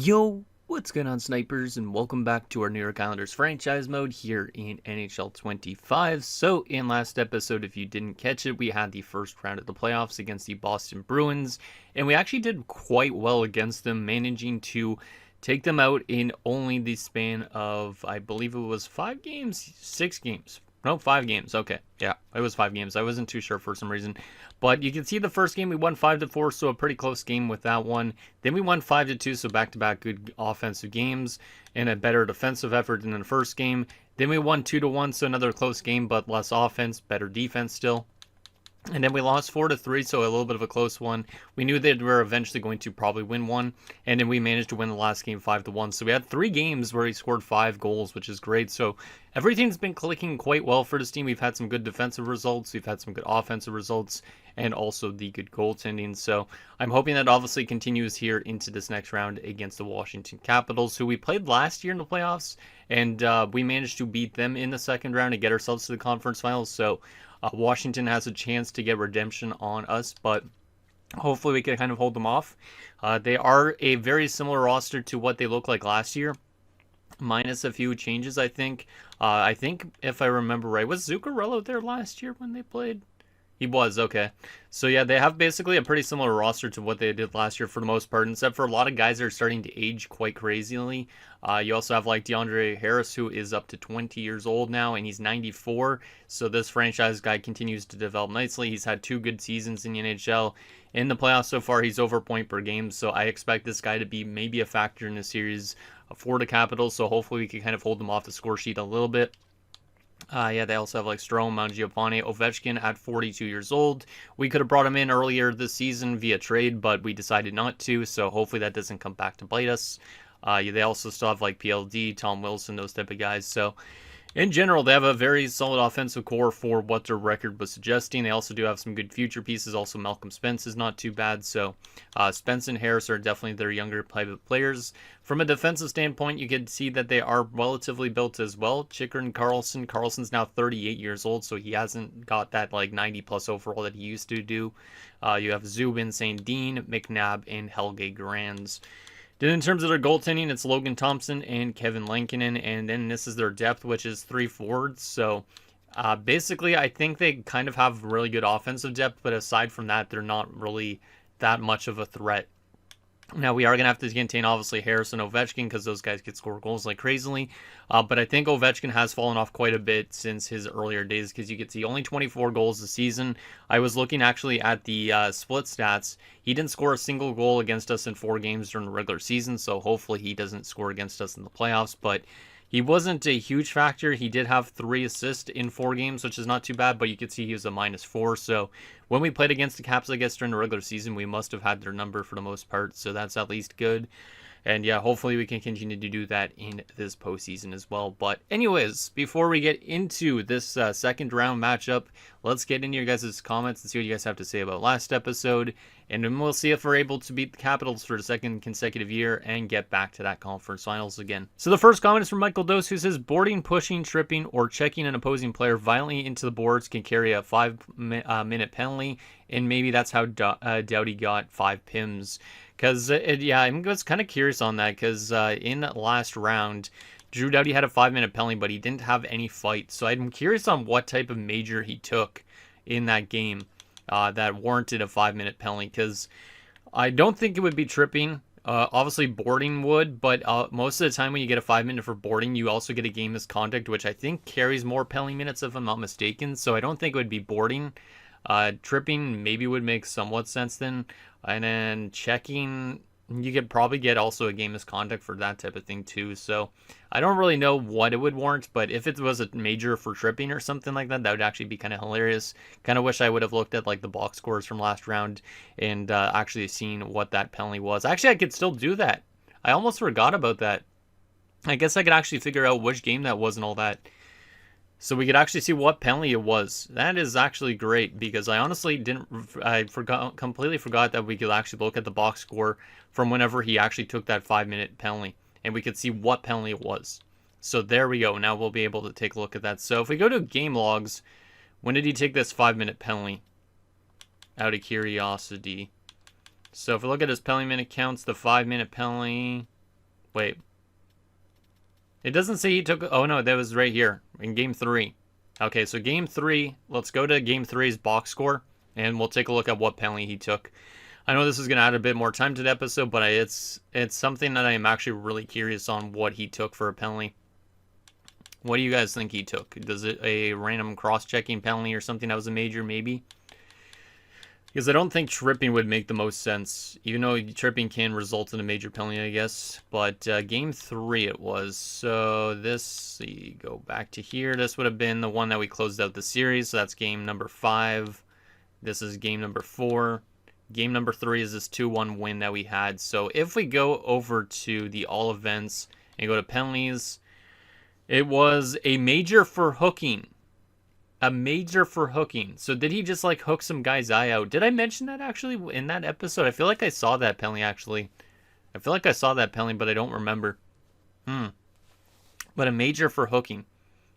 Yo, what's going on, snipers, and welcome back to our New York Islanders franchise mode here in NHL 25. So, in last episode, if you didn't catch it, we had the first round of the playoffs against the Boston Bruins, and we actually did quite well against them, managing to take them out in only the span of, I believe it was 6 games. No, 5 games. Okay. Yeah, it was 5 games. I wasn't too sure for some reason. But you can see the first game we won 5-4, so a pretty close game with that one. Then we won 5-2, so back-to-back good offensive games and a better defensive effort than in the first game. Then we won 2-1, so another close game, but less offense, better defense still. And then we lost 4-3, so a little bit of a close one. We knew that we were eventually going to probably win one, and then we managed to win the last game 5-1. So we had 3 games where he scored 5 goals, which is great. So everything's been clicking quite well for this team. We've had some good defensive results, we've had some good offensive results, and also the good goaltending. So I'm hoping that obviously continues here into this next round against the Washington Capitals, who we played last year in the playoffs, and we managed to beat them in the second round and get ourselves to the conference finals. So Washington has a chance to get redemption on us, but hopefully we can kind of hold them off. They are a very similar roster to what they looked like last year, minus a few changes, I think. I think, if I remember right, was Zuccarello there last year when they played? He was, okay. So yeah, they have basically a pretty similar roster to what they did last year for the most part, except for a lot of guys that are starting to age quite crazily. You also have like DeAndre Harris, who is up to 20 years old now, and he's 94. So this franchise guy continues to develop nicely. He's had 2 good seasons in the NHL. In the playoffs so far, he's over point per game, so I expect this guy to be maybe a factor in the series for the Capitals, so hopefully we can kind of hold them off the score sheet a little bit. Yeah, they also have like Strome, Mangiapane, Ovechkin at 42 years old. We could have brought him in earlier this season via trade, but we decided not to, so hopefully that doesn't come back to bite us. Yeah, they also still have like PLD, Tom Wilson, those type of guys. So in general, they have a very solid offensive core for what their record was suggesting. They also do have some good future pieces. Also, Malcolm Spence is not too bad. So Spence and Harris are definitely their younger private players. From a defensive standpoint, you can see that they are relatively built as well. Chychrun Carlson. Carlson's now 38 years old, so he hasn't got that like 90-plus overall that he used to do. You have Zubin, St. Dean, McNabb, and Helge Grands. Then in terms of their goaltending, it's Logan Thompson and Kevin Lankinen, and then this is their depth, which is 3 forwards. So basically, I think they kind of have really good offensive depth, but aside from that, they're not really that much of a threat. Now, we are going to have to contain, obviously, Harris and Ovechkin because those guys could score goals like crazily. But I think Ovechkin has fallen off quite a bit since his earlier days because you can see only 24 goals this season. I was looking actually at the split stats. He didn't score a single goal against us in 4 games during the regular season, so hopefully he doesn't score against us in the playoffs. But he wasn't a huge factor. He did have 3 assists in 4 games, which is not too bad, but you can see he was a -4. So when we played against the Caps, I guess, during the regular season, we must have had their number for the most part. So that's at least good. And yeah, hopefully we can continue to do that in this postseason as well. But anyways, before we get into this second round matchup, let's get into your guys' comments and see what you guys have to say about last episode. And then we'll see if we're able to beat the Capitals for the second consecutive year and get back to that conference finals again. So the first comment is from Michael Dose, who says, boarding, pushing, tripping, or checking an opposing player violently into the boards can carry a 5-minute penalty. And maybe that's how Doughty got 5 PIMs. Because, yeah, I was kind of curious on that because in the last round, Drew Doughty had a 5-minute penalty, but he didn't have any fight. So I'm curious on what type of major he took in that game that warranted a 5-minute penalty. Because I don't think it would be tripping. Obviously, boarding would, but most of the time when you get a 5-minute for boarding, you also get a game misconduct, which I think carries more penalty minutes if I'm not mistaken. So I don't think it would be boarding. Tripping maybe would make somewhat sense then. And then checking, you could probably get also a game misconduct for that type of thing too. So I don't really know what it would warrant, but if it was a major for tripping or something like that, that would actually be kind of hilarious. Kind of wish I would have looked at like the box scores from last round and actually seen what that penalty was. Actually, I could still do that. I almost forgot about that. I guess I could actually figure out which game that was and all that. So we could actually see what penalty it was. That is actually great because I honestly completely forgot that we could actually look at the box score from whenever he actually took that 5-minute penalty. And we could see what penalty it was. So there we go. Now we'll be able to take a look at that. So if we go to game logs, when did he take this 5-minute penalty? Out of curiosity. So if we look at his penalty minute counts, the 5-minute penalty, Wait. It doesn't say he took... Oh, no, that was right here in Game 3. Okay, so Game 3, let's go to Game 3's box score, and we'll take a look at what penalty he took. I know this is going to add a bit more time to the episode, but it's something that I am actually really curious on what he took for a penalty. What do you guys think he took? Does it a random cross-checking penalty or something that was a major, maybe? Because I don't think tripping would make the most sense, even though tripping can result in a major penalty, I guess. But Game 3 it was. So this, go back to here. This would have been the one that we closed out the series. So that's game number 5. This is game number 4. Game number 3 is this 2-1 win that we had. So if we go over to the all events and go to penalties, it was a major for hooking. A major for hooking. So did he just like hook some guy's eye out? Did I mention that actually in that episode? I feel like I saw that penalty actually. I feel like I saw that penalty, but I don't remember. But a major for hooking.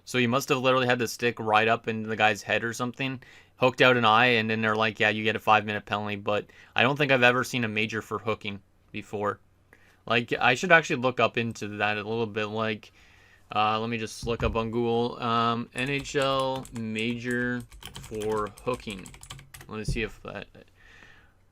So you must have literally had the stick right up in the guy's head or something, hooked out an eye, and then they're like, yeah, you get a 5-minute penalty. But I don't think I've ever seen a major for hooking before. Like, I should actually look up into that a little bit. Like, let me just look up on Google. NHL major for hooking. Let me see if that...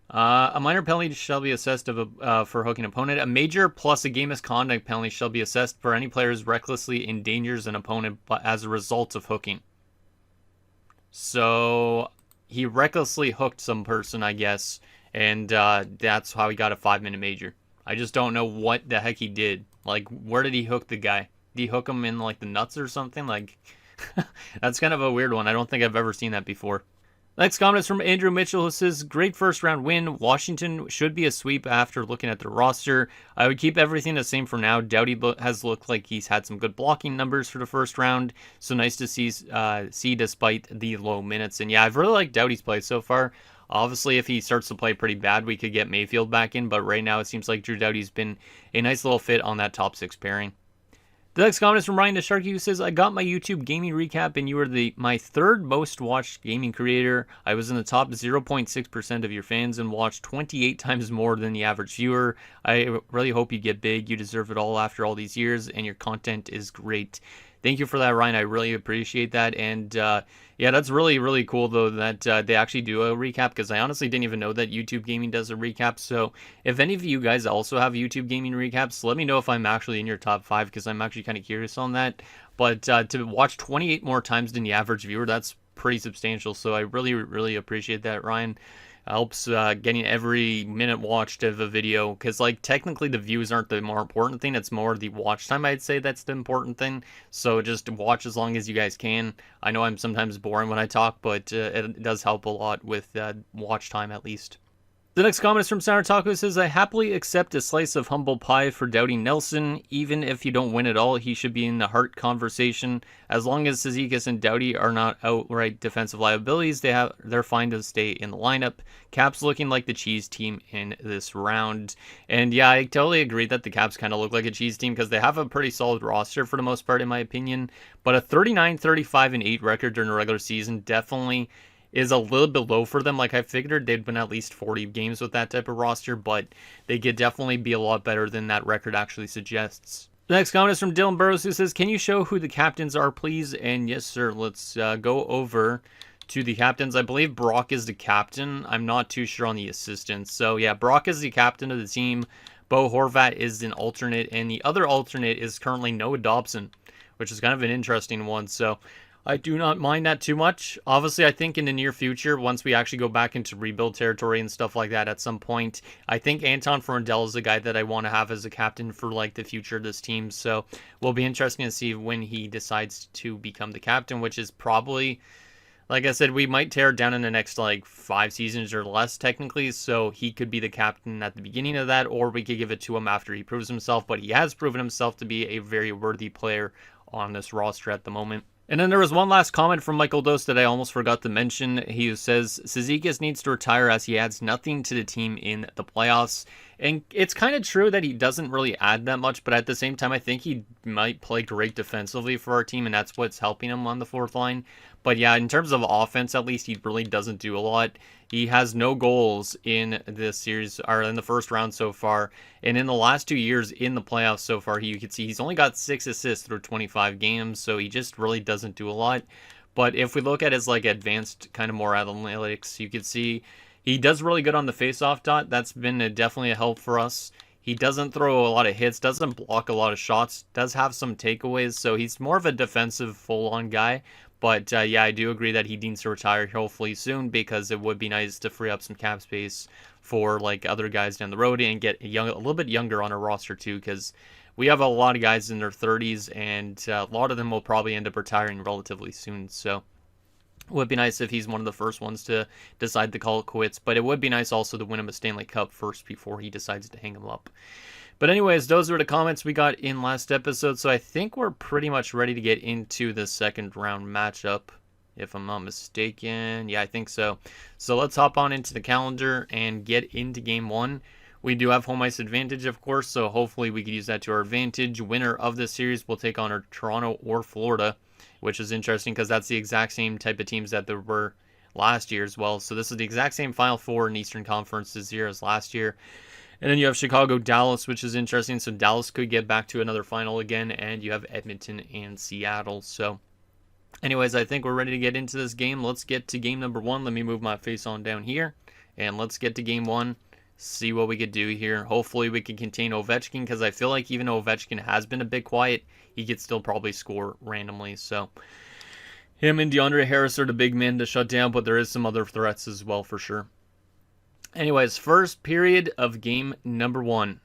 a minor penalty shall be assessed for hooking opponent. A major plus a game misconduct penalty shall be assessed for any players recklessly endangers an opponent as a result of hooking. So he recklessly hooked some person, I guess, and that's how he got a 5-minute major. I just don't know what the heck he did. Like, where did he hook the guy? Did he hook him in like the nuts or something? Like, that's kind of a weird one. I don't think I've ever seen that before. Next comment is from Andrew Mitchell, who says, great first round win. Washington should be a sweep after looking at their roster. I would keep everything the same for now. Doughty has looked like he's had some good blocking numbers for the first round. So nice to see despite the low minutes. And yeah, I've really liked Doughty's play so far. Obviously, if he starts to play pretty bad, we could get Mayfield back in. But right now, it seems like Drew Doughty's been a nice little fit on that top 6 pairing. The next comment is from Ryan the Sharky, who says, I got my YouTube gaming recap and you were my 3rd most watched gaming creator. I was in the top 0.6% of your fans and watched 28 times more than the average viewer. I really hope you get big. You deserve it all after all these years and your content is great. Thank you for that, Ryan. I really appreciate that. And yeah, that's really, really cool, though, that they actually do a recap, because I honestly didn't even know that YouTube Gaming does a recap. So if any of you guys also have YouTube Gaming recaps, let me know if I'm actually in your top 5, because I'm actually kind of curious on that. But to watch 28 more times than the average viewer, that's pretty substantial. So I really, really appreciate that, Ryan. Helps getting every minute watched of a video, because like technically the views aren't the more important thing, it's more the watch time. I'd say that's the important thing. So just watch as long as you guys can. I know I'm sometimes boring when I talk, but it does help a lot with watch time at least. The next comment is from Sour Taco, who says, I happily accept a slice of humble pie for Doughty Nelson. Even if you don't win at all, he should be in the heart conversation. As long as Cizikas and Doughty are not outright defensive liabilities, they're fine to stay in the lineup. Caps looking like the cheese team in this round. And yeah, I totally agree that the Caps kind of look like a cheese team, because they have a pretty solid roster for the most part, in my opinion. But a 39-35-8 record during the regular season definitely is a little bit low for them. Like, I figured they'd win at least 40 games with that type of roster, but they could definitely be a lot better than that record actually suggests. The next comment is from Dylan Burrows, who says, can you show who the captains are, please? And yes, sir. Let's go over to the captains. I believe Brock is the captain. I'm not too sure on the assistants. So yeah, Brock is the captain of the team. Bo Horvat is an alternate, and the other alternate is currently Noah Dobson, which is kind of an interesting one. So I do not mind that too much. Obviously, I think in the near future, once we actually go back into rebuild territory and stuff like that at some point, I think Anton Ferrandel is the guy that I want to have as a captain for like the future of this team. So will be interesting to see when he decides to become the captain, which is probably, like I said, we might tear it down in the next like 5 seasons or less technically. So he could be the captain at the beginning of that, or we could give it to him after he proves himself. But he has proven himself to be a very worthy player on this roster at the moment. And then there was one last comment from Michael Dose that I almost forgot to mention. He says, Cizikas needs to retire as he adds nothing to the team in the playoffs. And it's kind of true that he doesn't really add that much, but at the same time, I think he might play great defensively for our team, and that's what's helping him on the 4th line. But yeah, in terms of offense, at least, he really doesn't do a lot. He has no goals in this series, or in the first round so far. And in the last 2 years in the playoffs so far, you can see he's only got 6 assists through 25 games, so he just really doesn't do a lot. But if we look at his like advanced kind of more analytics, you can see he does really good on the faceoff dot. That's been definitely a help for us. He doesn't throw a lot of hits, doesn't block a lot of shots, does have some takeaways, so he's more of a defensive full-on guy. But yeah, I do agree that he needs to retire hopefully soon, because it would be nice to free up some cap space for like other guys down the road and get a little bit younger on our roster too, because we have a lot of guys in their 30s, and a lot of them will probably end up retiring relatively soon. So it would be nice if he's one of the first ones to decide to call it quits, but it would be nice also to win him a Stanley Cup first before he decides to hang him up. But anyways, those are the comments we got in last episode, so I think we're pretty much ready to get into the second round matchup, if I'm not mistaken. Yeah, I think so. So let's hop on into the calendar and get into game one. We do have home ice advantage, of course, so hopefully we could use that to our advantage. Winner of this series will take on our Toronto or Florida, which is interesting because that's the exact same type of teams that there were last year as well. So this is the exact same Final Four in Eastern Conference this year as last year. And then you have Chicago, Dallas, which is interesting. So Dallas could get back to another final again. And you have Edmonton and Seattle. So anyways, I think we're ready to get into this game. Let's get to game number one. Let me move my face on down here. And let's get to game one. See what we could do here. Hopefully we can contain Ovechkin, because I feel like even though Ovechkin has been a bit quiet, he could still probably score randomly. So him and DeAndre Harris are the big men to shut down, but there is some other threats as well for sure. Anyways, first period of game number one.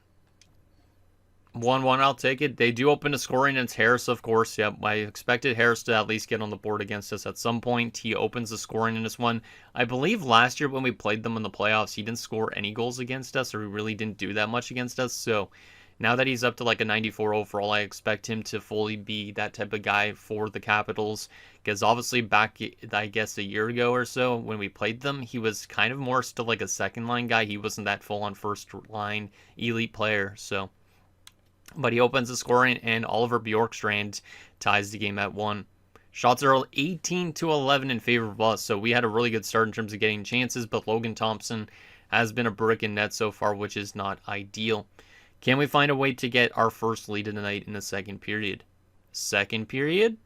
1-1, I'll take it. They do open the scoring, and it's Harris, of course. Yep, I expected Harris to at least get on the board against us at some point. He opens the scoring in this one. I believe last year when we played them in the playoffs, he didn't score any goals against us, or he really didn't do that much against us. So now that he's up to like a 94 overall, I expect him to fully be that type of guy for the Capitals. Because obviously back, I guess, a year ago or so when we played them, he was kind of more still like a second line guy. He wasn't that full-on first line elite player. So, but he opens the scoring, and Oliver Bjorkstrand ties the game at 1. Shots are 18-11 in favor of us, so we had a really good start in terms of getting chances, but Logan Thompson has been a brick in net so far, which is not ideal. Can we find a way to get our first lead of the night in the second period? Second period?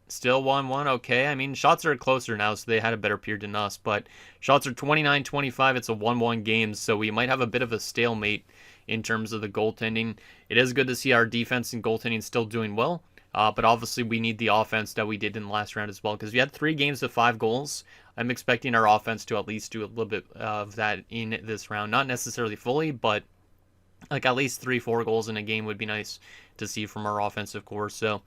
Still 1-1, okay. I mean, shots are closer now, so they had a better period than us, but shots are 29-25. It's a 1-1 game, so we might have a bit of a stalemate in terms of the goaltending. It is good to see our defense and goaltending still doing well, but obviously we need the offense that we did in the last round as well, because we had 3 games of 5 goals. I'm expecting our offense to at least do a little bit of that in this round. Not necessarily fully, but like at least 3-4 goals in a game would be nice to see from our offense, of course. So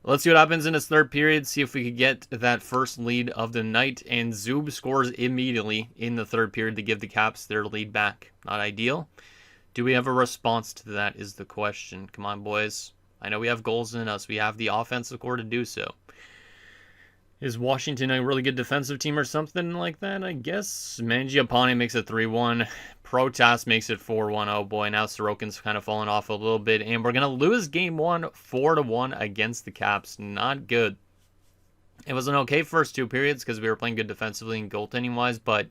let's see what happens in this third period, see if we could get that first lead of the night. And Zub scores immediately in the third period to give the Caps their lead back. Not ideal. Do we have a response to that is the question. Come on, boys. I know we have goals in us. We have the offensive core to do so. Is Washington a really good defensive team or something like that, I guess? Mangiapane makes it 3-1. Protas makes it 4-1. Oh boy, now Sorokin's kind of fallen off a little bit. And we're going to lose game 1 4-1 against the Caps. Not good. It was an okay first 2 periods because we were playing good defensively and goaltending-wise. But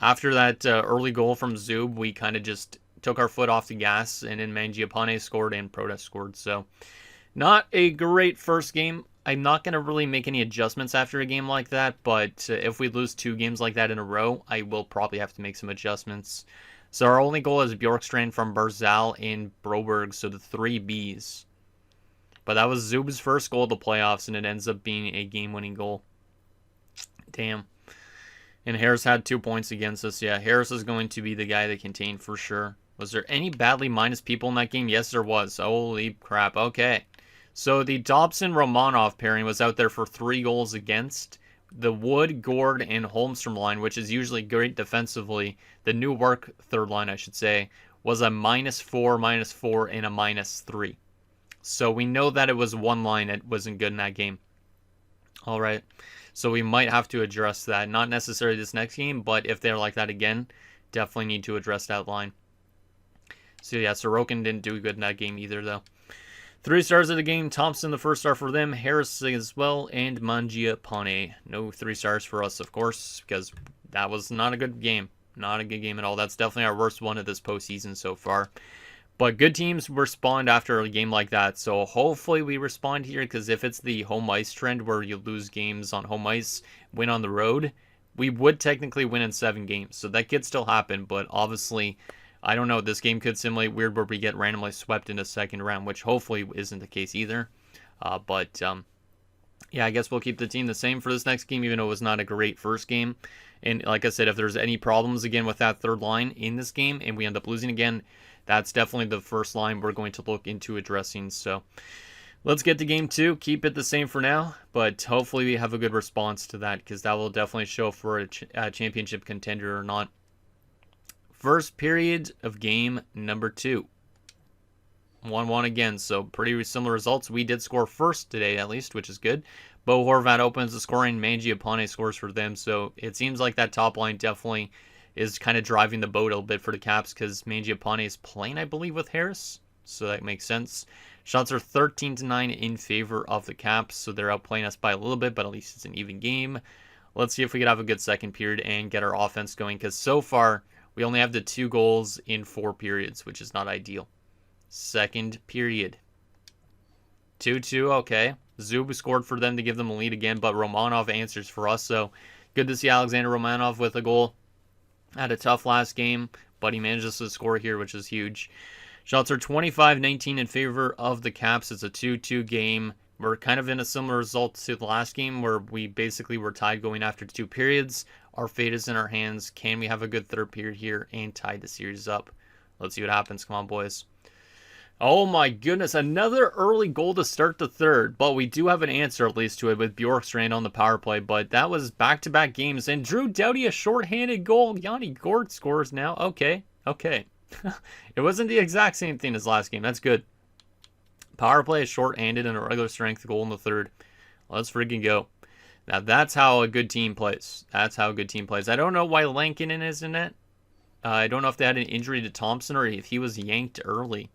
after that early goal from Zub, we kind of just took our foot off the gas. And then Mangiapane scored and Protas scored. So not a great first game. I'm not going to really make any adjustments after a game like that, but if we lose 2 games like that in a row, I will probably have to make some adjustments. So our only goal is Bjorkstrand from Barzal and Broberg, so the 3 Bs. But that was Zub's first goal of the playoffs, and it ends up being a game-winning goal. Damn. And Harris had 2 points against us. Yeah, Harris is going to be the guy that contained for sure. Was there any badly minus people in that game? Yes, there was. Holy crap. Okay. So the Dobson-Romanov pairing was out there for 3 goals against. The Wood, Gord, and Holmstrom line, which is usually great defensively, the New Work third line, I should say, was a -4, -4, and a -3. So we know that it was one line that wasn't good in that game. All right. So we might have to address that. Not necessarily this next game, but if they're like that again, definitely need to address that line. So yeah, Sorokin didn't do good in that game either, though. 3 stars of the game, Thompson, the first star for them, Harris as well, and Mangiapane. No 3 stars for us, of course, because that was not a good game. Not a good game at all. That's definitely our worst one of this postseason so far. But good teams respond after a game like that, so hopefully we respond here, because if it's the home ice trend where you lose games on home ice, win on the road, we would technically win in 7 games. So that could still happen, but obviously, I don't know, this game could simulate weird where we get randomly swept in the second round, which hopefully isn't the case either. Yeah, I guess we'll keep the team the same for this next game, even though it was not a great first game. And like I said, if there's any problems again with that third line in this game and we end up losing again, that's definitely the first line we're going to look into addressing. So let's get to game 2. Keep it the same for now, but hopefully we have a good response to that, because that will definitely show for a championship contender or not. First period of game number 2. 1-1 again, so pretty similar results. We did score first today, at least, which is good. Bo Horvat opens the scoring. Mangiapane scores for them, so it seems like that top line definitely is kind of driving the boat a little bit for the Caps, because Mangiapane is playing, I believe, with Harris, so that makes sense. Shots are 13-9 in favor of the Caps, so they're outplaying us by a little bit, but at least it's an even game. Let's see if we could have a good second period and get our offense going, because so far we only have the 2 goals in 4 periods, which is not ideal. Second period. 2-2, okay. Zub scored for them to give them a lead again, but Romanov answers for us, so good to see Alexander Romanov with a goal. Had a tough last game, but he manages to score here, which is huge. Shots are 25-19 in favor of the Caps. It's a 2-2 game. We're kind of in a similar result to the last game, where we basically were tied going after 2 periods. Our fate is in our hands. Can we have a good third period here and tie the series up? Let's see what happens. Come on, boys. Oh my goodness, another early goal to start the third, but we do have an answer at least to it with Bjorkstrand on the power play, but that was back-to-back games, and Drew Doughty a shorthanded goal. Yanni Gort scores now. Okay. It wasn't the exact same thing as last game. That's good. Power play is shorthanded and a regular strength goal in the third. Let's freaking go. Now that's how a good team plays. I don't know why Lankinen is in it. I don't know if they had an injury to Thompson or if he was yanked early.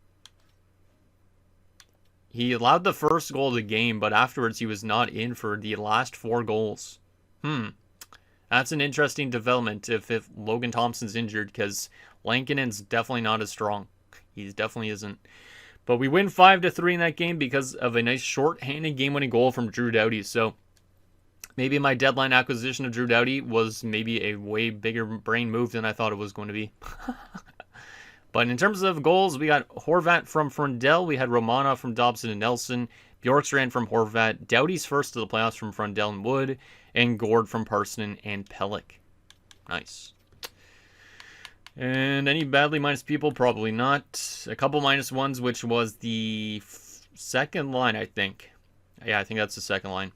He allowed the first goal of the game, but afterwards he was not in for the last 4 goals. That's an interesting development if Logan Thompson's injured, because Lankinen's definitely not as strong. He definitely isn't. But we win 5-3 in that game because of a nice short-handed game-winning goal from Drew Doughty. So maybe my deadline acquisition of Drew Doughty was maybe a way bigger brain move than I thought it was going to be. But in terms of goals, we got Horvat from Frundell. We had Romanov from Dobson and Nelson. Bjorkstrand from Horvat. Doughty's first to the playoffs from Frundell and Wood. And Gord from Parsonen and Pellick. Nice. And any badly minus people? Probably not. A couple minus ones, which was the second line, I think. Yeah, I think that's the second line.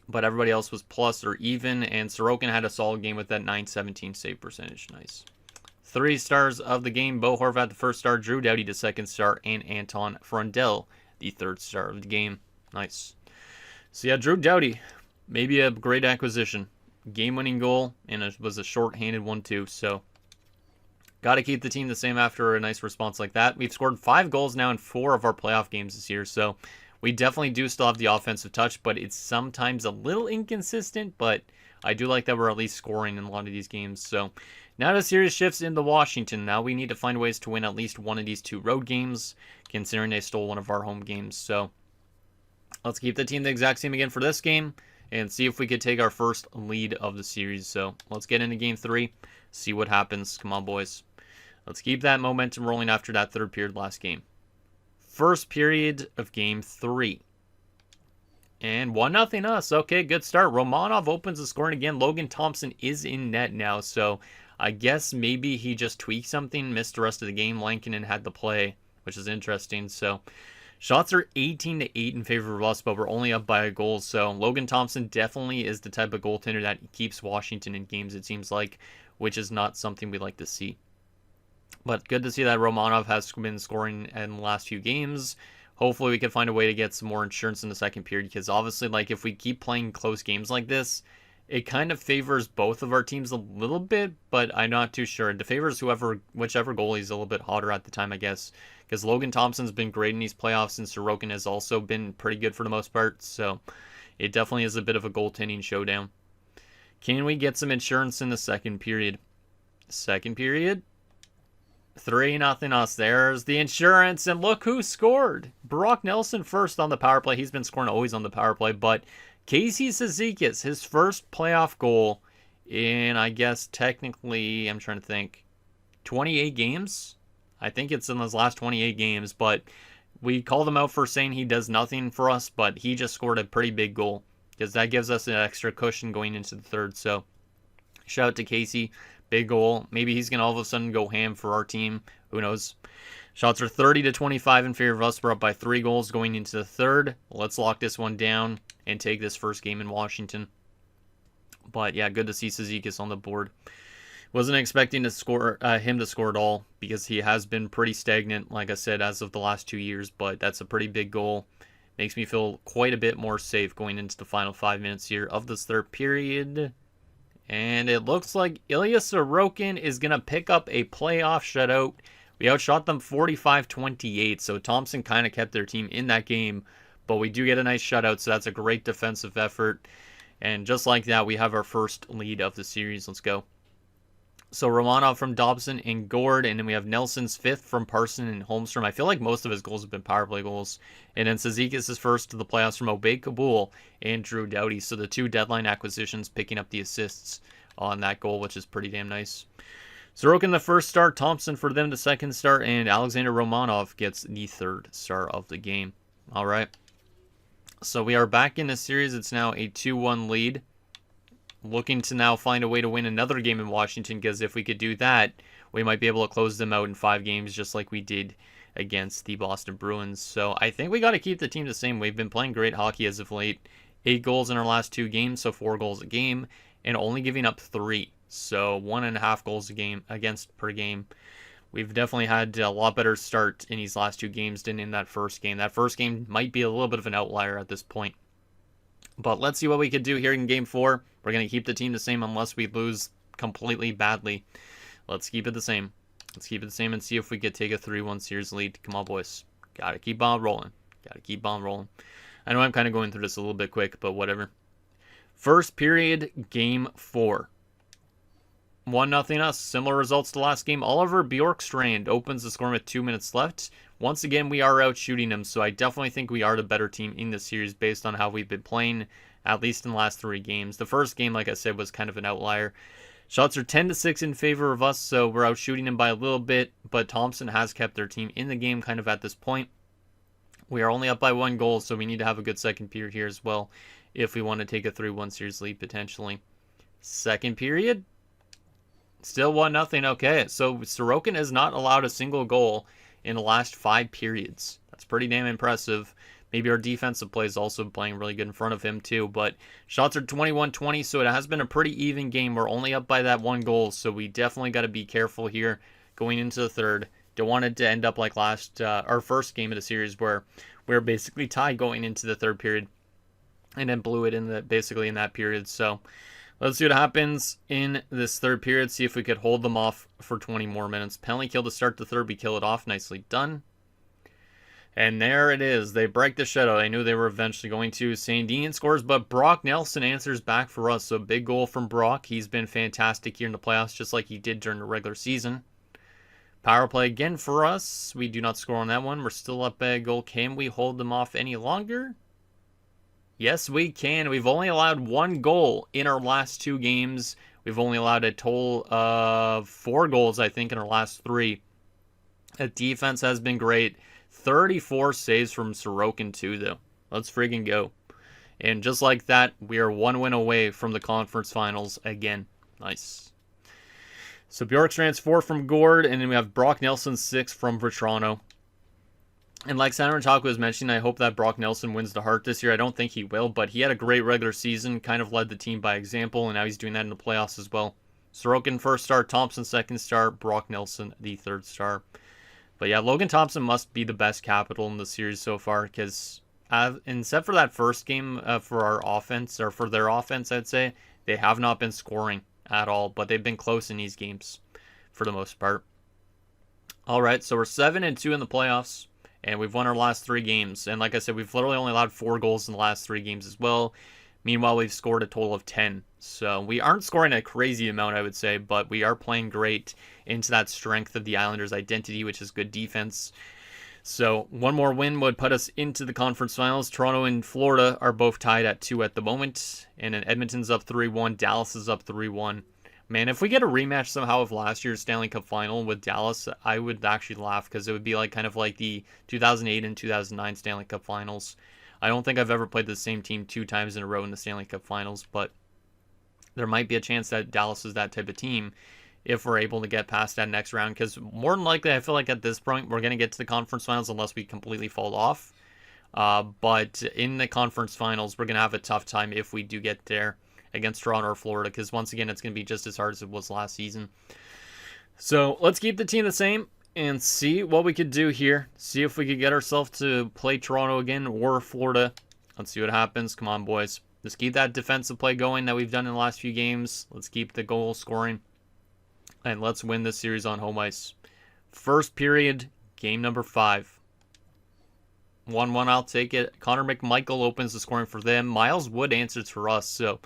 But everybody else was plus or even. And Sorokin had a solid game with that .917 save percentage. Nice. 3 stars of the game. Bo Horvat, the first star. Drew Doughty, the second star. And Anton Frundell, the third star of the game. Nice. So yeah, Drew Doughty, maybe a great acquisition. Game-winning goal, and it was a short-handed one too. So got to keep the team the same after a nice response like that. We've scored 5 goals now in 4 of our playoff games this year. So we definitely do still have the offensive touch, but it's sometimes a little inconsistent. But I do like that we're at least scoring in a lot of these games. So now the series shifts into Washington. Now we need to find ways to win at least one of these 2 road games, considering they stole one of our home games. So let's keep the team the exact same again for this game and see if we could take our first lead of the series. So let's get into game 3, see what happens. Come on, boys. Let's keep that momentum rolling after that third period last game. First period of game 3. And 1-0 us. Okay, good start. Romanov opens the scoring again. Logan Thompson is in net now, so I guess maybe he just tweaked something, missed the rest of the game. Lankinen had the play, which is interesting. So shots are 18-8 in favor of us, but we're only up by a goal. So Logan Thompson definitely is the type of goaltender that keeps Washington in games, it seems like, which is not something we like to see. But good to see that Romanov has been scoring in the last few games. Hopefully we can find a way to get some more insurance in the second period, because obviously, like, if we keep playing close games like this, it kind of favors both of our teams a little bit, but I'm not too sure. It favors whichever goalie is a little bit hotter at the time, I guess, because Logan Thompson's been great in these playoffs, and Sorokin has also been pretty good for the most part. So it definitely is a bit of a goaltending showdown. Can we get some insurance in the second period? Second period, 3-0 us. There's the insurance, and look who scored. Brock Nelson first on the power play. He's been scoring always on the power play, but Casey Cizikas, his first playoff goal in, I guess, technically, I'm trying to think, 28 games? I think it's in his last 28 games, but we called him out for saying he does nothing for us, but he just scored a pretty big goal, because that gives us an extra cushion going into the third. So shout out to Casey. Big goal. Maybe he's going to all of a sudden go ham for our team. Who knows? Shots are 30-25 in favor of us. We're up by 3 goals going into the third. Let's lock this one down and take this first game in Washington. But yeah, good to see Cizikas on the board. Wasn't expecting to score him to score at all, because he has been pretty stagnant, like I said, as of the last 2 years. But that's a pretty big goal. Makes me feel quite a bit more safe going into the final 5 minutes here of this third period. And it looks like Ilya Sorokin is going to pick up a playoff shutout. We outshot them 45-28, so Thompson kind of kept their team in that game. But we do get a nice shutout, so that's a great defensive effort. And just like that, we have our first lead of the series. Let's go. So Romanov from Dobson and Gord, and then we have Nelson's fifth from Parson and Holmstrom. I feel like most of his goals have been power play goals. And then Cizikas is first to the playoffs from Obey Kabul and Drew Doughty. So the 2 deadline acquisitions picking up the assists on that goal, which is pretty damn nice. Sorokin the first star, Thompson for them the second star, and Alexander Romanov gets the third star of the game. All right. So we are back in the series. It's now a 2-1 lead. Looking to now find a way to win another game in Washington, because if we could do that, we might be able to close them out in 5 games just like we did against the Boston Bruins. So I think we got to keep the team the same. We've been playing great hockey as of late. 8 goals in our last 2 games, so 4 goals a game, and only giving up 3. So 1.5 goals a game per game. We've definitely had a lot better start in these last 2 games than in that first game. That first game might be a little bit of an outlier at this point. But let's see what we could do here in Game 4. We're going to keep the team the same unless we lose completely badly. Let's keep it the same. Let's keep it the same and see if we could take a 3-1 series lead. Come on, boys. Got to keep on rolling. Got to keep on rolling. I know I'm kind of going through this a little bit quick, but whatever. First period, Game 4. 1-0 us. Similar results to last game. Oliver Bjorkstrand opens the score with 2 minutes left. Once again, we are out shooting them, so I definitely think we are the better team in this series based on how we've been playing, at least in the last 3 games. The first game, like I said, was kind of an outlier. Shots are 10-6 in favor of us, so we're out shooting them by a little bit, but Thompson has kept their team in the game kind of at this point. We are only up by 1 goal, so we need to have a good second period here as well if we want to take a 3-1 series lead potentially. Second period, still 1-0. Okay, so Sorokin has not allowed a single goal in the last 5 periods. That's pretty damn impressive. Maybe our defensive play is also playing really good in front of him too, but shots are 21-20, so it has been a pretty even game. We're only up by that 1 goal, so we definitely got to be careful here going into the third. Don't want it to end up like our first game of the series where we were basically tied going into the third period and then blew it basically in that period. So let's see what happens in this third period. See if we could hold them off for 20 more minutes. Penalty kill to start the third. We kill it off. Nicely done. And there it is. They break the shutout. I knew they were eventually going to. Sandin scores, but Brock Nelson answers back for us. So big goal from Brock. He's been fantastic here in the playoffs, just like he did during the regular season. Power play again for us. We do not score on that one. We're still up by a goal. Can we hold them off any longer? Yes, we can. We've only allowed 1 goal in our last 2 games. We've only allowed a total of 4 goals, I think, in our last 3. The defense has been great. 34 saves from Sorokin too, though. Let's friggin' go. And just like that, we are 1 win away from the conference finals again. Nice. So Bjorkstrand's 4 from Gord, and then we have Brock Nelson 6 from Vetrano. And like Sandro Taco was mentioning, I hope that Brock Nelson wins the Hart this year. I don't think he will, but he had a great regular season, kind of led the team by example, and now he's doing that in the playoffs as well. Sorokin first star, Thompson second star, Brock Nelson the third star. But yeah, Logan Thompson must be the best capital in the series so far, because except for that first game for our offense, or for their offense, I'd say, they have not been scoring at all, but they've been close in these games for the most part. All right, so we're 7-2 in the playoffs, and we've won our last 3 games. And like I said, we've literally only allowed 4 goals in the last 3 games as well. Meanwhile, we've scored a total of 10. So we aren't scoring a crazy amount, I would say, but we are playing great into that strength of the Islanders' identity, which is good defense. So one more win would put us into the conference finals. Toronto and Florida are both tied at 2 at the moment. And then Edmonton's up 3-1. Dallas is up 3-1. Man, if we get a rematch somehow of last year's Stanley Cup final with Dallas, I would actually laugh because it would be like kind of like the 2008 and 2009 Stanley Cup finals. I don't think I've ever played the same team 2 times in a row in the Stanley Cup finals, but there might be a chance that Dallas is that type of team if we're able to get past that next round, because more than likely I feel like at this point we're going to get to the conference finals unless we completely fall off. But in the conference finals, we're going to have a tough time if we do get there against Toronto or Florida, because once again it's going to be just as hard as it was last season. So let's keep the team the same and see what we could do here. See if we could get ourselves to play Toronto again or Florida. Let's see what happens. Come on, boys. Just keep that defensive play going that we've done in the last few games. Let's keep the goal scoring. And let's win this series on home ice. First period, game number 5. 1-1, I'll take it. Connor McMichael opens the scoring for them. Miles Wood answers for us. So,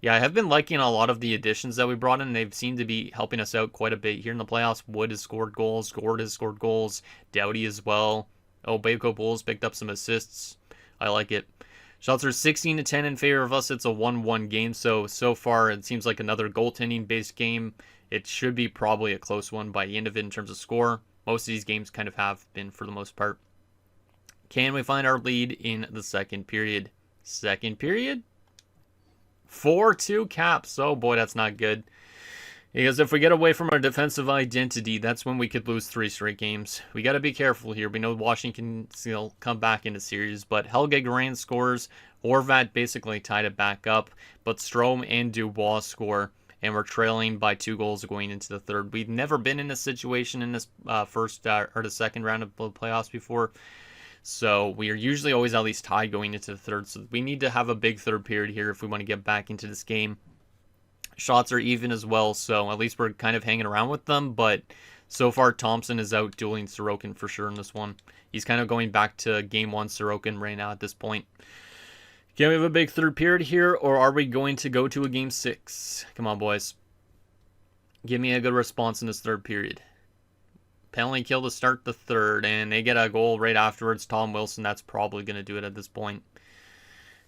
yeah, I have been liking a lot of the additions that we brought in. They've seemed to be helping us out quite a bit here in the playoffs. Wood has scored goals. Gord has scored goals. Doughty as well. Oh, Bayco Bulls picked up some assists. I like it. Shots are 16-10 in favor of us. It's a 1-1 game. So far, it seems like another goaltending-based game. It should be probably a close one by the end of it in terms of score. Most of these games kind of have been for the most part. Can we find our lead in the second period? Second period? 4-2 Caps. Oh boy, that's not good. Because if we get away from our defensive identity, that's when we could lose 3 straight games. We got to be careful here. We know Washington can still come back into series, but Helge Grant scores. Horvat basically tied it back up, but Strome and Dubois score, and we're trailing by 2 goals going into the third. We've never been in a situation in this first or the second round of the playoffs before, so we are usually always at least tied going into the third. So we need to have a big third period here if we want to get back into this game. Shots are even as well, so at least we're kind of hanging around with them, but so far Thompson is out dueling Sorokin for sure in this one. He's kind of going back to game 1 Sorokin right now at this point. Can we have a big third period here, or are we going to go to a game 6? Come on, boys. Give me a good response in this third period. Penalty kill to start the third, and they get a goal right afterwards. Tom Wilson, that's probably going to do it at this point.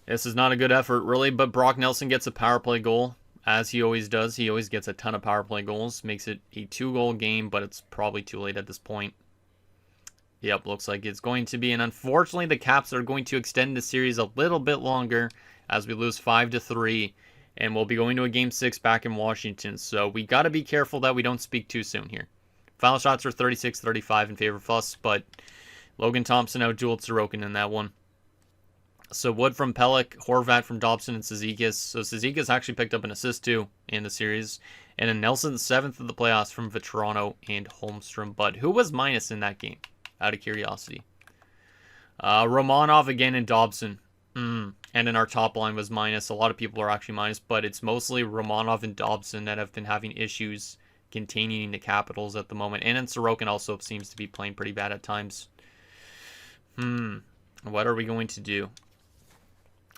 This is not a good effort, really, but Brock Nelson gets a power play goal, as he always does. He always gets a ton of power play goals. Makes it a 2-goal game, but it's probably too late at this point. Yep, looks like it's going to be. And unfortunately, the Caps are going to extend the series a little bit longer as we lose 5-3. And we'll be going to a Game 6 back in Washington. So we got to be careful that we don't speak too soon here. Final shots are 36-35 in favor of us, but Logan Thompson out-dueled Sorokin in that one. So Wood from Pelech, Horvat from Dobson, and Cizikas. So Cizikas actually picked up an assist too in the series. And then Nelson, 7th of the playoffs from Vetrano and Holmstrom. But who was minus in that game? Out of curiosity. Romanov again and Dobson. And then our top line was minus. A lot of people are actually minus, but it's mostly Romanov and Dobson that have been having issues containing the Capitals at the moment. And then Sorokin also seems to be playing pretty bad at times. What are we going to do?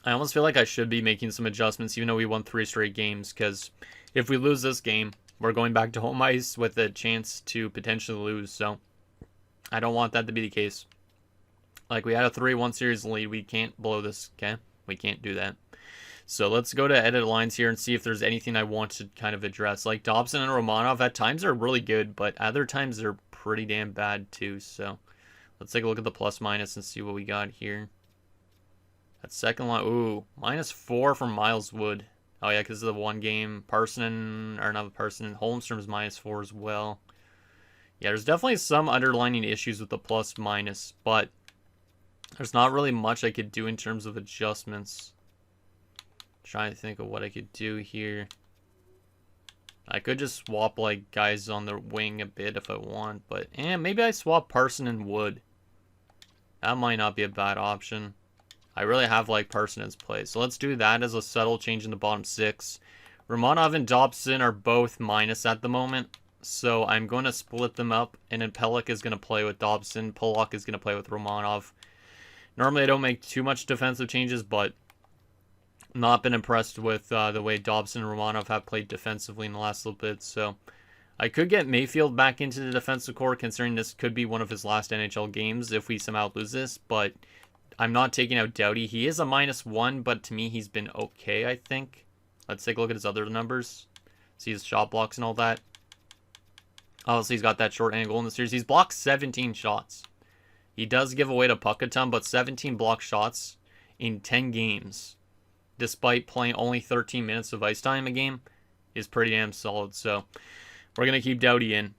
I almost feel like I should be making some adjustments, even though we won 3 straight games, because if we lose this game, we're going back to home ice with a chance to potentially lose, so I don't want that to be the case. Like, we had a 3-1 series lead. We can't blow this, okay? We can't do that. So let's go to edit lines here and see if there's anything I want to kind of address. Like, Dobson and Romanov at times are really good, but other times they're pretty damn bad too. So let's take a look at the plus minus and see what we got here. That second line, ooh, -4 from Miles Wood. Oh yeah, because of the one game. Holmstrom's -4 as well. Yeah, there's definitely some underlining issues with the plus minus, but there's not really much I could do in terms of adjustments. Trying to think of what I could do here. I could just swap like guys on the wing a bit if I want, but maybe I swap Parson and Wood. That might not be a bad option. I really have like Parson's play, so let's do that as a subtle change in the bottom 6. Romanov and Dobson are both minus at the moment, So I'm going to split them up, and then Pelech is going to play with Dobson. Polak is going to play with Romanov. Normally I don't make too much defensive changes, but not been impressed with the way Dobson and Romanov have played defensively in the last little bit. So I could get Mayfield back into the defensive core, considering this could be one of his last NHL games if we somehow lose this. But I'm not taking out Doughty. He is a -1, but to me he's been okay, I think. Let's take a look at his other numbers. See his shot blocks and all that. Obviously, he's got that short angle in the series. He's blocked 17 shots. He does give away to puck a ton, but 17 blocked shots in 10 games, despite playing only 13 minutes of ice time a game, is pretty damn solid. So we're going to keep Doughty in.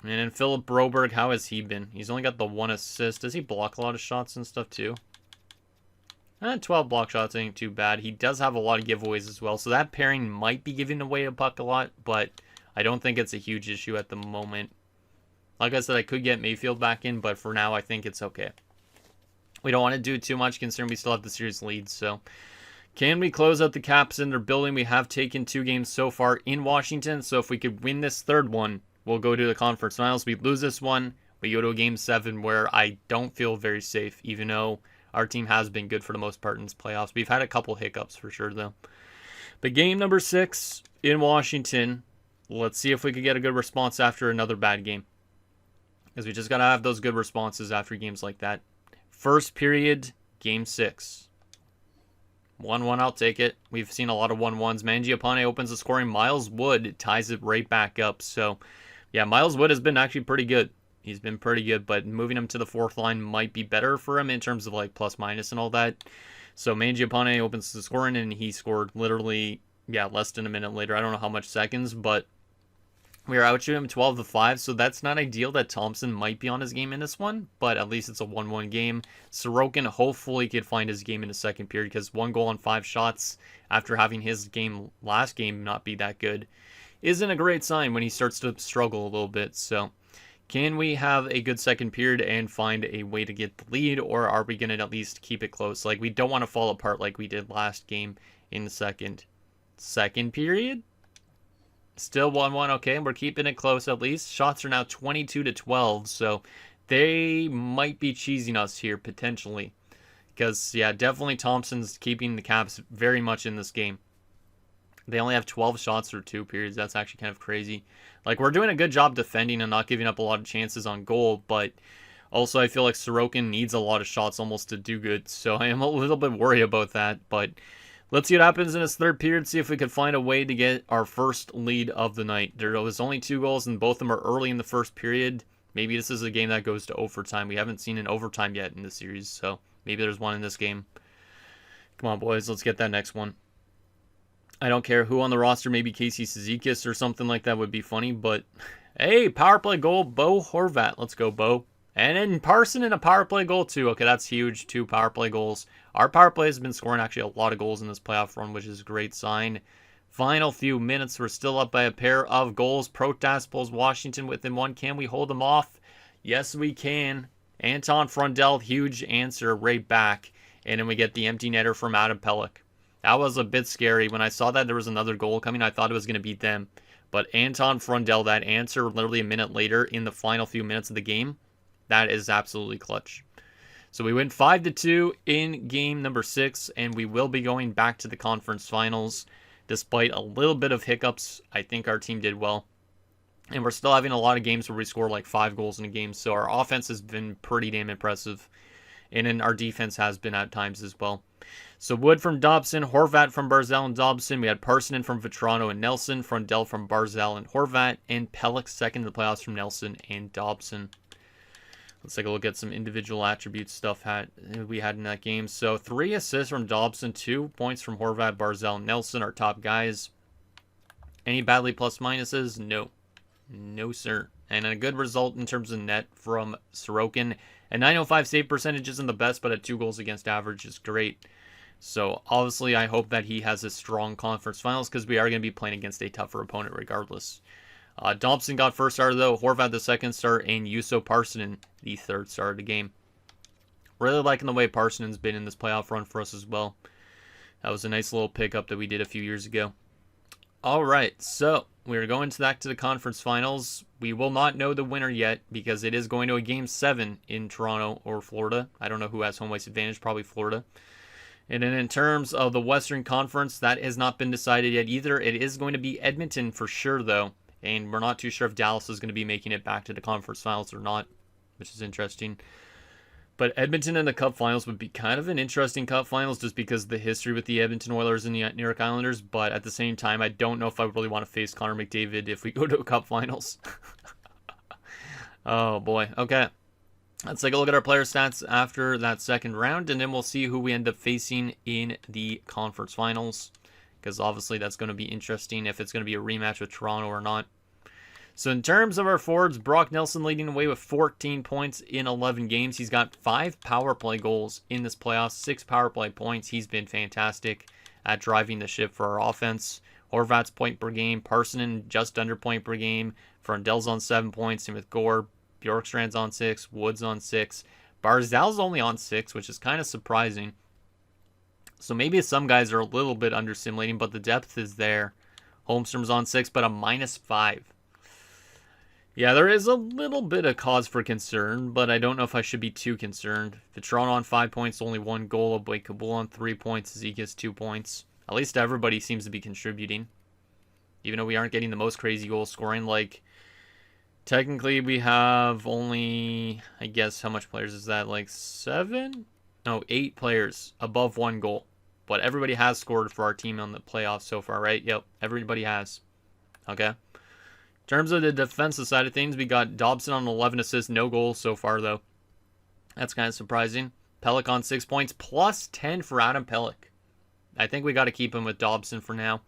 And then Philip Broberg, how has he been? He's only got the 1 assist. Does he block a lot of shots and stuff too? 12 block shots ain't too bad. He does have a lot of giveaways as well, so that pairing might be giving away a puck a lot, but I don't think it's a huge issue at the moment. Like I said, I could get Mayfield back in, but for now, I think it's okay. We don't want to do too much considering we still have the series lead, so can we close out the Caps in their building? We have taken 2 games so far in Washington, so if we could win this third one, we'll go to the conference finals. We lose this one, we go to a game 7 where I don't feel very safe, even though our team has been good for the most part in this playoffs. We've had a couple hiccups for sure, though. But game number 6 in Washington. Let's see if we could get a good response after another bad game. Because we just got to have those good responses after games like that. First period, game 6. 1-1, I'll take it. We've seen a lot of 1-1s. Mangiapane opens the scoring. Miles Wood ties it right back up. So, yeah, Miles Wood has been actually pretty good. He's been pretty good, but moving him to the 4th line might be better for him in terms of like plus minus and all that. So Mangiapane opens the scoring, and he scored literally, less than a minute later. I don't know how much seconds, but we are outshooting him 12-5, so that's not ideal that Thompson might be on his game in this one, but at least it's a 1-1 game. Sorokin hopefully could find his game in the second period, because 1 goal on 5 shots after having his game last game not be that good isn't a great sign when he starts to struggle a little bit. So can we have a good second period and find a way to get the lead, or are we going to at least keep it close? Like, we don't want to fall apart like we did last game in the second period. Still 1-1, okay, we're keeping it close at least. Shots are now 22-12, so they might be cheesing us here potentially. Because, definitely Thompson's keeping the Caps very much in this game. They only have 12 shots through 2 periods. That's actually kind of crazy. Like, we're doing a good job defending and not giving up a lot of chances on goal, but also I feel like Sorokin needs a lot of shots almost to do good, so I am a little bit worried about that, but let's see what happens in this third period, see if we could find a way to get our first lead of the night. There was only 2 goals, and both of them are early in the first period. Maybe this is a game that goes to overtime. We haven't seen an overtime yet in the series, so maybe there's one in this game. Come on, boys, let's get that next one. I don't care who on the roster, maybe Casey Cizikas or something like that would be funny, but hey, power play goal, Bo Horvat. Let's go, Bo. And then Parson in a power play goal too. Okay, that's huge. 2 power play goals. Our power play has been scoring actually a lot of goals in this playoff run, which is a great sign. Final few minutes, we're still up by a pair of goals. Protas pulls Washington within 1. Can we hold them off? Yes, we can. Anton Frundell, huge answer right back. And then we get the empty netter from Adam Pelech. That was a bit scary. When I saw that there was another goal coming, I thought it was going to beat them. But Anton Frundell, that answer literally a minute later in the final few minutes of the game, that is absolutely clutch. So we win 5-2 in game number 6, and we will be going back to the conference finals. Despite a little bit of hiccups, I think our team did well. And we're still having a lot of games where we score like 5 goals in a game, so our offense has been pretty damn impressive. And then our defense has been at times as well. So Wood from Dobson, Horvat from Barzal and Dobson. We had Parsonen from Vetrano and Nelson, Frundell from Barzal and Horvat, and Pelech second in the playoffs from Nelson and Dobson. Let's take a look at some individual attribute stuff we had in that game. So 3 assists from Dobson, 2 points from Horvat, Barzal, and Nelson, our top guys. Any badly plus minuses? No. No, sir. And a good result in terms of net from Sorokin. A 905 save percentage isn't the best, but at 2 goals against average is great. So obviously I hope that he has a strong conference finals, because we are going to be playing against a tougher opponent regardless. Dobson got first star though, Horvat the second star, and Juuso Parsonen the third star of the game. Really liking the way Parsonen's been in this playoff run for us as well. That was a nice little pickup that we did a few years ago. Alright, so we're going back to the conference finals. We will not know the winner yet because it is going to a game 7 in Toronto or Florida. I don't know who has home ice advantage, probably Florida. And then in terms of the Western Conference, that has not been decided yet either. It is going to be Edmonton for sure, though. And we're not too sure if Dallas is going to be making it back to the conference finals or not, which is interesting. But Edmonton in the Cup Finals would be kind of an interesting Cup Finals just because of the history with the Edmonton Oilers and the New York Islanders. But at the same time, I don't know if I really want to face Connor McDavid if we go to a Cup Finals. Oh, boy. Okay. Let's take a look at our player stats after that second round, and then we'll see who we end up facing in the conference finals, because obviously that's going to be interesting if it's going to be a rematch with Toronto or not. So in terms of our forwards, Brock Nelson leading away with 14 points in 11 games. He's got 5 power play goals in this playoffs, 6 power play points. He's been fantastic at driving the ship for our offense. Horvat's point per game, Parsonen just under point per game. Frondell's on 7 points, and with Gore, Bjorkstrand's on 6, Woods on 6. Barzal's only on 6, which is kind of surprising. So maybe some guys are a little bit understimulating, but the depth is there. Holmstrom's on 6, but a -5. Yeah, there is a little bit of cause for concern, but I don't know if I should be too concerned. Petron on 5 points, only 1 goal. Blake Kabul on 3 points. Zeke has 2 points. At least everybody seems to be contributing. Even though we aren't getting the most crazy goal scoring, like... Technically, we have only, I guess, how much players is that? Like 7? No, 8 players above 1 goal. But everybody has scored for our team on the playoffs so far, right? Yep, everybody has. Okay. In terms of the defensive side of things, we got Dobson on 11 assists, no goals so far, though. That's kind of surprising. Pelech on 6 points, plus 10 for Adam Pelech. I think we got to keep him with Dobson for now.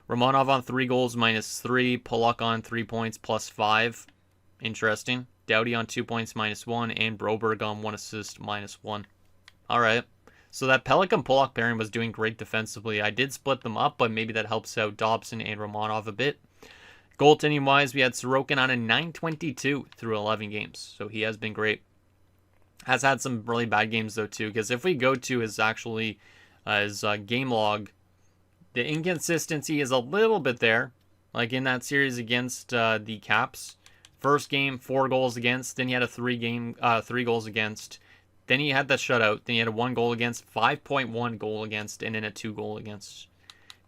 Romanov on 3 goals, -3. Pollock on 3 points, +5. Interesting. Doughty on 2 points, -1. And Broberg on 1 assist, -1. Alright. So that Pelech and Pollock pairing was doing great defensively. I did split them up, but maybe that helps out Dobson and Romanov a bit. Goaltending-wise, we had Sorokin on a .922 through 11 games. So he has been great. Has had some really bad games, though, too. Because if we go to his game log, the inconsistency is a little bit there. Like in that series against the Caps. First game, 4 goals against. Then he had a 3 goals against. Then he had that shutout. Then he had a 1 goal against, 5.1 goal against, and then a 2 goal against.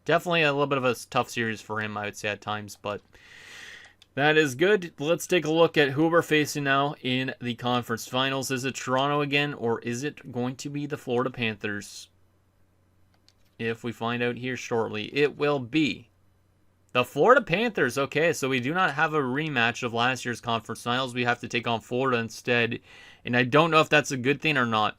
Definitely a little bit of a tough series for him, I would say, at times. But that is good. Let's take a look at who we're facing now in the conference finals. Is it Toronto again, or is it going to be the Florida Panthers? If we find out here shortly, it will be the Florida Panthers. Okay, so we do not have a rematch of last year's conference finals. We have to take on Florida instead. And I don't know if that's a good thing or not.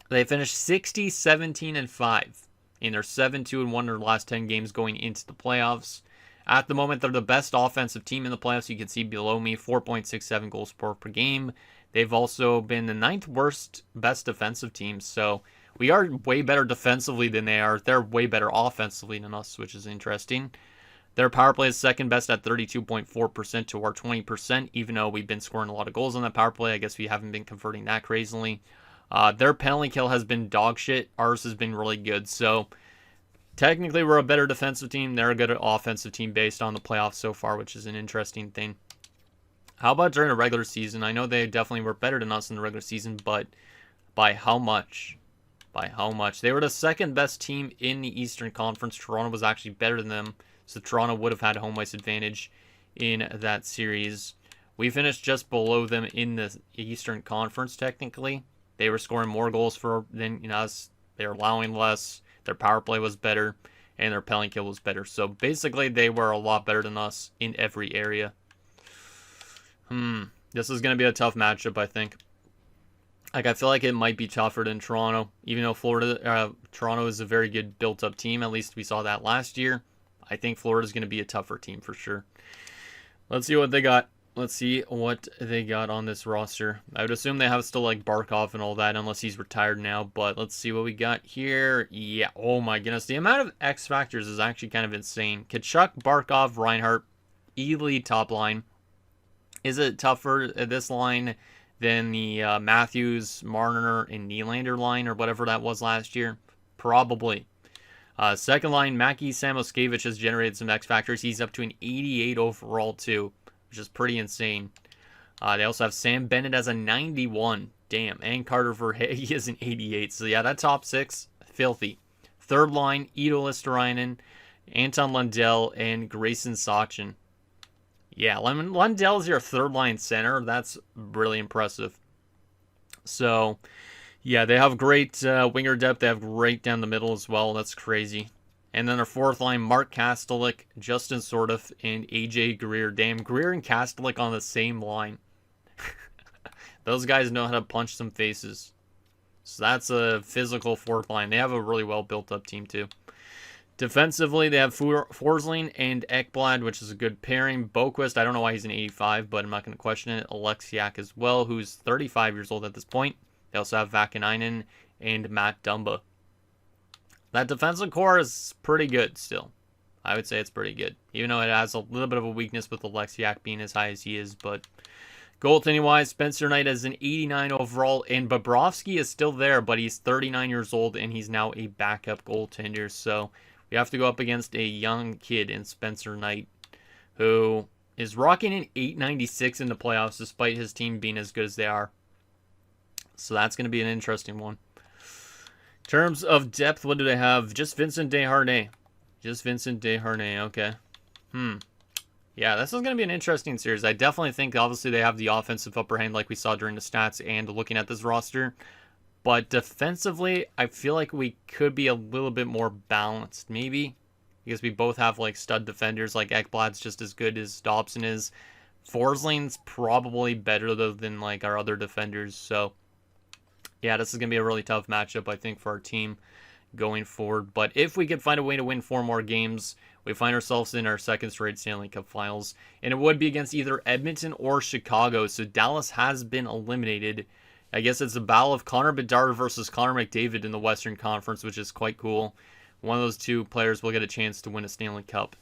They finished 60-17-5 in their 7-2-1 in their last 10 games going into the playoffs. At the moment, they're the best offensive team in the playoffs. You can see below me, 4.67 goals per game. They've also been the 9th worst best defensive team. So we are way better defensively than they are. They're way better offensively than us, which is interesting. Their power play is second best at 32.4% to our 20%, even though we've been scoring a lot of goals on that power play. I guess we haven't been converting that crazily. Their penalty kill has been dog shit. Ours has been really good. So technically, we're a better defensive team. They're a good offensive team based on the playoffs so far, which is an interesting thing. How about during the regular season? I know they definitely were better than us in the regular season, but by how much? By how much? They were the second best team in the Eastern Conference. Toronto was actually better than them. So Toronto would have had home ice advantage in that series. We finished just below them in the Eastern Conference, technically. They were scoring more goals than us. They were allowing less. Their power play was better. And their penalty kill was better. So basically, they were a lot better than us in every area. This is going to be a tough matchup, I think. Like, I feel like it might be tougher than Toronto. Even though Toronto is a very good built-up team. At least we saw that last year. I think Florida's going to be a tougher team for sure. Let's see what they got. Let's see what they got on this roster. I would assume they have still like Barkov and all that, unless he's retired now. But let's see what we got here. Yeah, oh my goodness. The amount of X factors is actually kind of insane. Kachuk, Barkov, Reinhart, Ely top line. Is it tougher this line than the Matthews, Marner, and Nylander line or whatever that was last year? Probably. Second line, Mackie Samoskevich has generated some X factors. He's up to an 88 overall too, which is pretty insane. They also have Sam Bennett as a 91. Damn. And Carter Verhey is an 88. So yeah, that top six, filthy. Third line, Ido Listerainen, Anton Lundell, and Grayson Sachin. Yeah, Lundell's your third line center. That's really impressive. So, yeah, they have great winger depth. They have great down the middle as well. That's crazy. And then their fourth line, Mark Kastelik, Justin Sordoff, and AJ Greer. Damn, Greer and Kastelik on the same line. Those guys know how to punch some faces. So that's a physical fourth line. They have a really well built up team too. Defensively, they have Forsling and Ekblad, which is a good pairing. Boquist, I don't know why he's an 85, but I'm not going to question it. Alexiak as well, who's 35 years old at this point. They also have Vakanainen and Matt Dumba. That defensive core is pretty good still. I would say it's pretty good. Even though it has a little bit of a weakness with Alexiak being as high as he is, but goaltending-wise, Spencer Knight has an 89 overall, and Bobrovsky is still there, but he's 39 years old, and he's now a backup goaltender. So we have to go up against a young kid in Spencer Knight, who is rocking an 896 in the playoffs, despite his team being as good as they are. So that's going to be an interesting one. In terms of depth, what do they have? Just Vincent Desharnais. Just Vincent Desharnais, okay. Yeah, this is going to be an interesting series. I definitely think, obviously, they have the offensive upper hand like we saw during the stats and looking at this roster. But defensively, I feel like we could be a little bit more balanced, maybe. Because we both have, like, stud defenders. Like, Ekblad's just as good as Dobson is. Forsling's probably better, though, than, like, our other defenders. So, yeah, this is going to be a really tough matchup, I think, for our team going forward. But if we could find a way to win 4 more games, we find ourselves in our second straight Stanley Cup Finals, and it would be against either Edmonton or Chicago. So Dallas has been eliminated. I guess it's a battle of Connor Bedard versus Connor McDavid in the Western Conference, which is quite cool. One of those two players will get a chance to win a Stanley Cup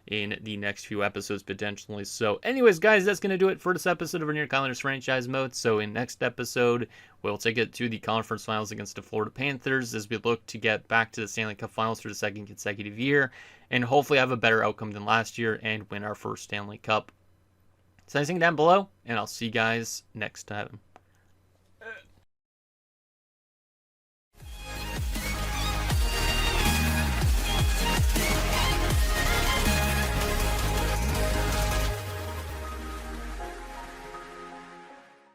in the next few episodes potentially. So anyways, guys, that's going to do it for this episode of our New York Islanders franchise mode. So in next episode, we'll take it to the conference finals against the Florida Panthers as we look to get back to the Stanley Cup Finals for the second consecutive year and hopefully have a better outcome than last year and win our first Stanley Cup. So anything down below, and I'll see you guys next time.